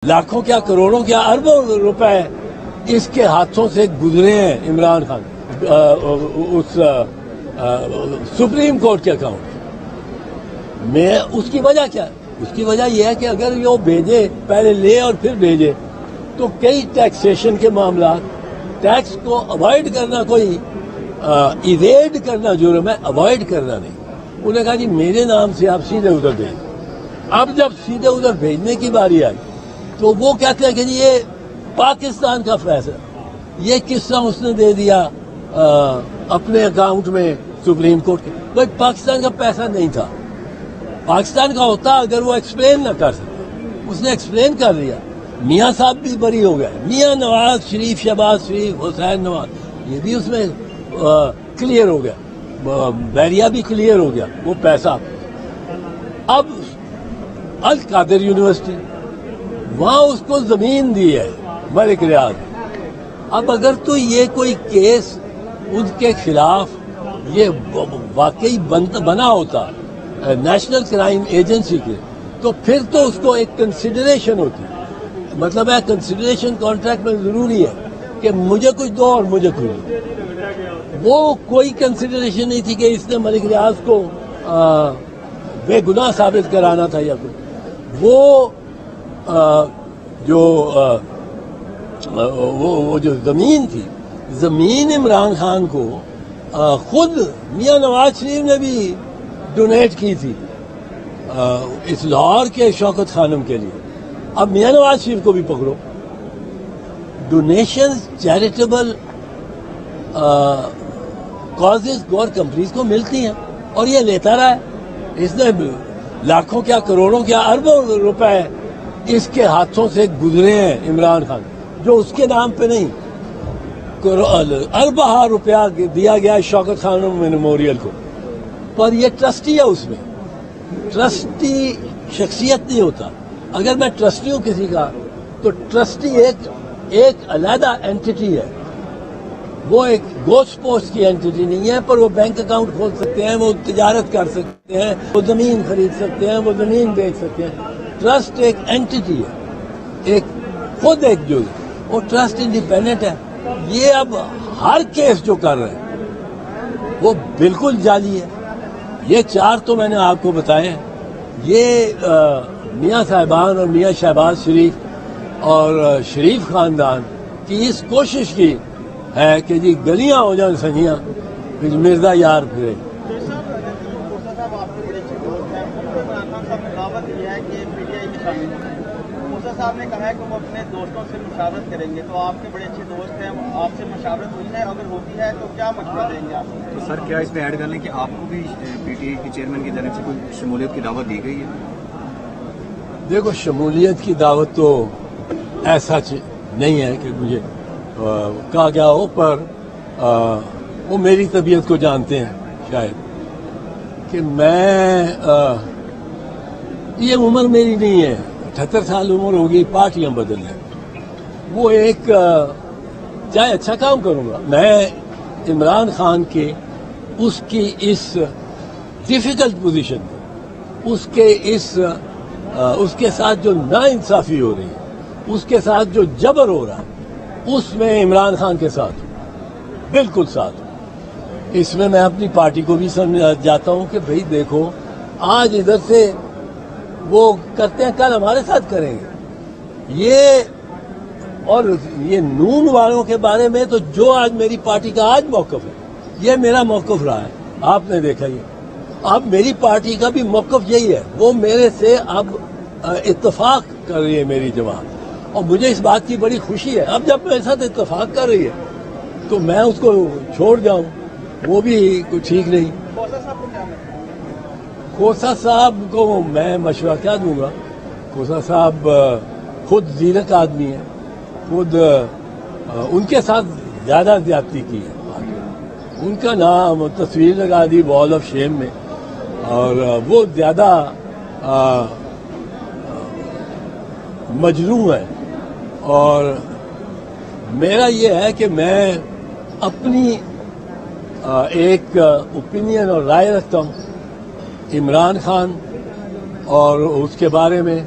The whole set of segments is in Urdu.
لاکھوں کیا کروڑوں کیا اربوں روپے اس کے ہاتھوں سے گزرے ہیں عمران خان اس سپریم کورٹ کے اکاؤنٹ میں. اس کی وجہ کیا ہے؟ اس کی وجہ یہ ہے کہ اگر وہ بھیجے پہلے لے اور پھر بھیجے تو کئی ٹیکسیشن کے معاملات ٹیکس کو اوائڈ کرنا کوئی ایویڈ کرنا جرم ہے, اوائڈ کرنا نہیں. انہوں نے کہا جی میرے نام سے آپ سیدھے ادھر بھیج. اب جب سیدھے ادھر بھیجنے کی باری آئی تو وہ کہتے ہیں کہ جی یہ پاکستان کا فیصلہ, یہ کس طرح اس نے دے دیا اپنے اکاؤنٹ میں سپریم کورٹ کے. بھائی پاکستان کا پیسہ نہیں تھا, پاکستان کا ہوتا اگر وہ ایکسپلین نہ کر سکتا. اس نے ایکسپلین کر دیا. میاں صاحب بھی بری ہو گئے, میاں نواز شریف, شہباز شریف, حسین نواز, یہ بھی اس میں کلیئر ہو گیا. بیریا بھی کلیئر ہو گیا. وہ پیسہ اب القادر یونیورسٹی وہاں اس کو زمین دی ہے ملک ریاض. اب اگر تو یہ کوئی کیس ان کے خلاف یہ واقعی بنا ہوتا نیشنل کرائم ایجنسی کے, تو پھر تو اس کو ایک کنسیڈریشن ہوتی. مطلب ہے کنسیڈریشن کانٹریکٹ میں ضروری ہے کہ مجھے کچھ دو اور مجھے کچھ دو. وہ کوئی کنسیڈریشن نہیں تھی کہ اس نے ملک ریاض کو بے گناہ ثابت کرانا تھا یا کچھ. وہ جو زمین تھی, زمین عمران خان کو خود میاں نواز شریف نے بھی ڈونیٹ کی تھی اس لاہور کے شوکت خانم کے لیے. اب میاں نواز شریف کو بھی پکڑو. ڈونیشنز چیریٹیبل کازز گور کمپنیز کو ملتی ہیں اور یہ لیتا رہا ہے. اس نے لاکھوں کیا کروڑوں کیا اربوں روپے اس کے ہاتھوں سے گزرے ہیں عمران خان, جو اس کے نام پہ نہیں. اربہ روپیہ دیا گیا شوکت خانم میموریل کو, پر یہ ٹرسٹی ہے. اس میں ٹرسٹی شخصیت نہیں ہوتا. اگر میں ٹرسٹی ہوں کسی کا تو ٹرسٹی ایک علیحدہ اینٹی ہے. وہ ایک گوشت پوسٹ کی اینٹی نہیں ہے, پر وہ بینک اکاؤنٹ کھول سکتے ہیں, وہ تجارت کر سکتے ہیں, وہ زمین خرید سکتے ہیں, وہ زمین بیچ سکتے ہیں. ٹرسٹ ایک اینٹی ہے, ایک خود ایک جو وہ ٹرسٹ انڈیپینڈنٹ ہے. یہ اب ہر کیس جو کر رہے ہیں وہ بالکل جعلی ہے. یہ چار تو میں نے آپ کو بتائے. یہ میاں صاحبان اور میاں شہباز شریف اور شریف خاندان کی اس کوشش کی ہے کہ جی گلیاں ہو جائیں سنجیاں, مرزا یار پھرے. صاحب نے کہا ہے کہ وہ اپنے دوستوں سے مشاورت کریں گے, تو آپ کے بڑے اچھے دوست ہیں, آپ سے مشاورت ہوئی ہے؟ اگر ہوتی ہے تو کیا مشورہ دیں گے آپ؟ تو سر کیا اس میں ایڈ کر لیں کہ آپ کو بھی پی ٹی آئی کے چیئرمین کی طرف سے کوئی شمولیت کی دعوت دی گئی ہے؟ دیکھو شمولیت کی دعوت تو ایسا نہیں ہے کہ مجھے کہا گیا ہو, پر وہ میری طبیعت کو جانتے ہیں شاید کہ میں یہ عمر میری نہیں ہے, 78 سال عمر ہوگی, پارٹیاں بدل رہے. وہ ایک چاہے اچھا کام کروں گا میں عمران خان کے اس کی اس ڈیفیکلٹ پوزیشن میں, اس کے ساتھ جو ناانصافی ہو رہی ہے, اس کے ساتھ جو جبر ہو رہا ہے, اس میں عمران خان کے ساتھ بالکل ساتھ. اس میں میں اپنی پارٹی کو بھی سمجھ جاتا ہوں کہ بھئی دیکھو آج ادھر سے وہ کرتے ہیں, کل ہمارے ساتھ کریں گے. اور یہ نون والوں کے بارے میں تو جو آج میری پارٹی کا آج موقف ہے, یہ میرا موقف رہا ہے. آپ نے دیکھا یہ, اب میری پارٹی کا بھی موقف یہی ہے. وہ میرے سے اب اتفاق کر رہی ہے میری جماعت, اور مجھے اس بات کی بڑی خوشی ہے. اب جب میرے ساتھ اتفاق کر رہی ہے تو میں اس کو چھوڑ جاؤں, وہ بھی کچھ ٹھیک نہیں. کھوسا صاحب کو میں مشورہ کیا دوں گا؟ کھوسا صاحب خود زیرک آدمی ہیں, خود ان کے ساتھ زیادہ زیادتی کی ہے. ان کا نام تصویر لگا دی وال آف شیم میں, اور وہ زیادہ مجروح ہے. اور میرا یہ ہے کہ میں اپنی ایک اوپینین اور رائے رکھتا ہوں عمران خان, اور اس کے بارے میں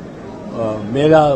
میرا